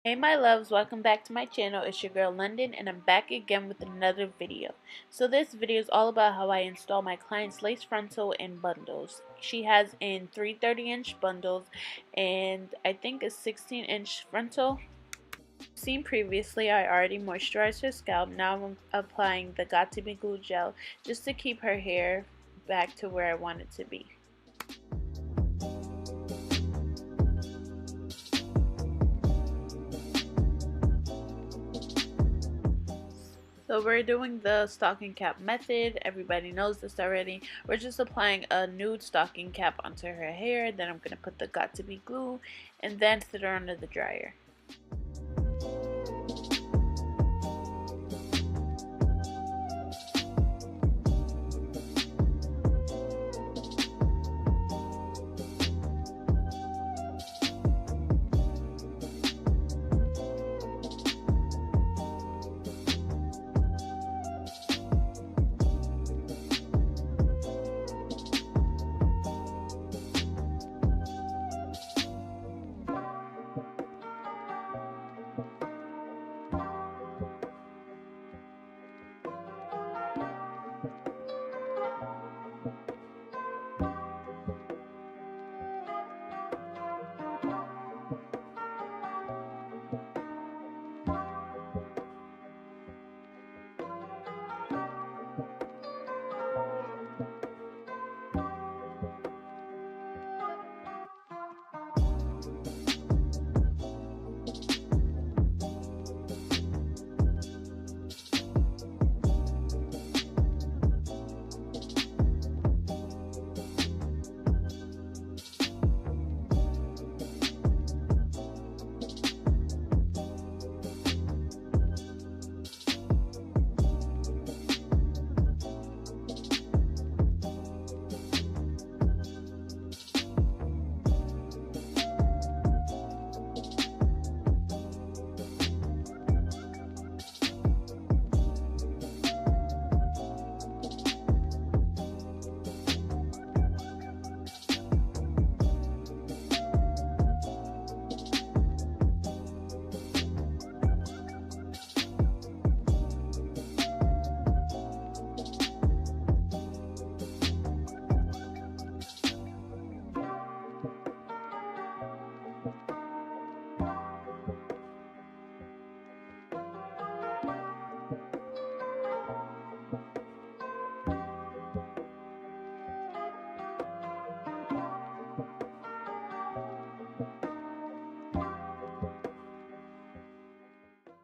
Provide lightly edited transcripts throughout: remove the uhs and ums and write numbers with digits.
Hey my loves, welcome back to my channel. It's your girl London and I'm back again with another video. So this video is all about how I install my client's lace frontal in bundles. She has in 3 30-inch bundles and I think a 16-inch frontal. Seen previously, I already moisturized her scalp. Now I'm applying the Got To Be Glue gel just to keep her hair back to where I want it to be. So we're doing the stocking cap method. Everybody knows this already. We're just applying a nude stocking cap onto her hair. Then I'm going to put the Got To Be glue and then sit her under the dryer.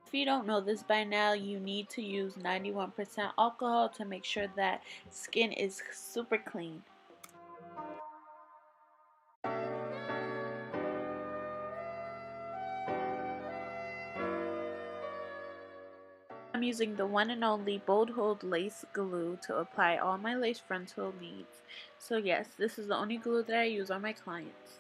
If you don't know this by now, you need to use 91% alcohol to make sure that skin is super clean. I'm using the one and only Bold Hold Lace Glue to apply all my lace frontal needs. So yes, this is the only glue that I use on my clients.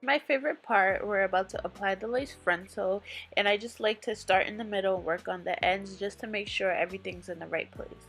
My favorite part, we're about to apply the lace frontal, and I just like to start in the middle and work on the ends just to make sure everything's in the right place.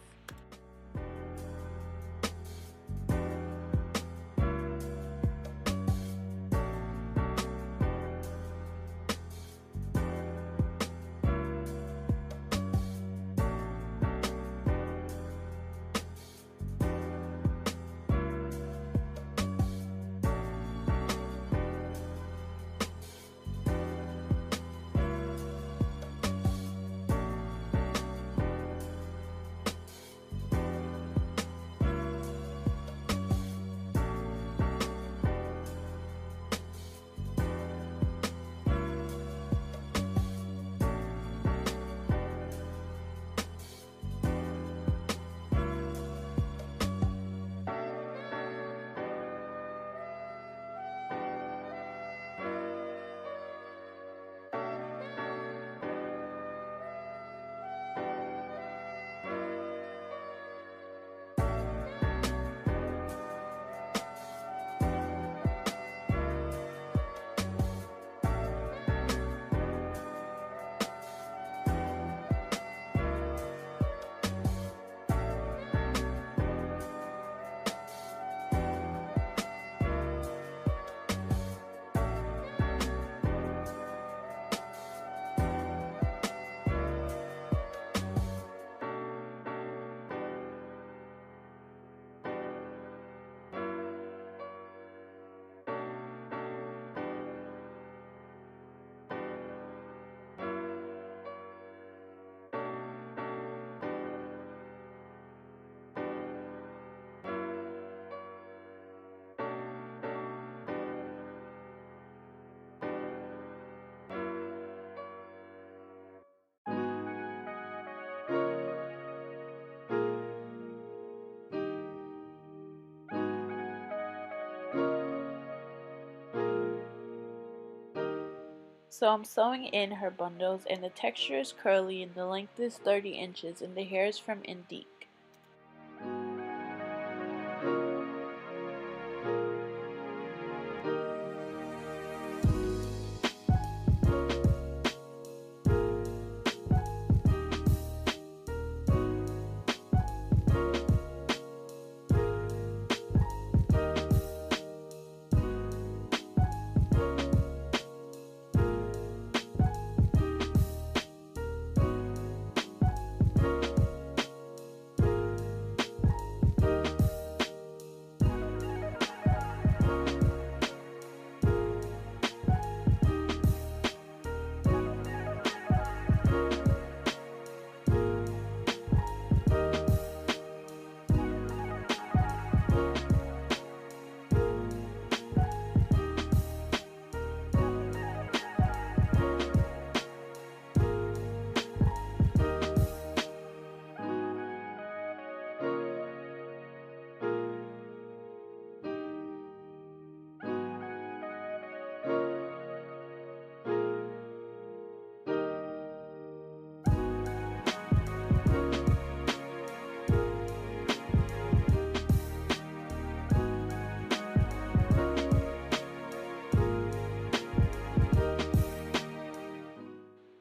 So I'm sewing in her bundles, and the texture is curly and the length is 30 inches and the hair is from Indique.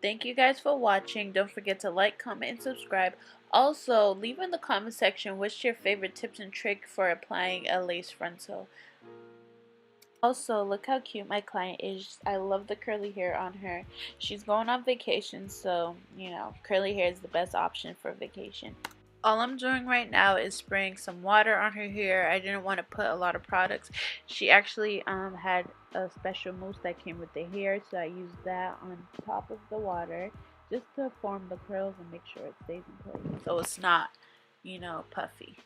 Thank you guys for watching. Don't forget to like, comment, and subscribe. Also, leave in the comment section what's your favorite tips and trick for applying a lace frontal. Also, look how cute my client is. I love the curly hair on her. She's going on vacation, so, curly hair is the best option for vacation. All I'm doing right now is spraying some water on her hair. I didn't want to put a lot of products. She actually had a special mousse that came with the hair, so I used that on top of the water just to form the curls and make sure it stays in place so it's not, puffy.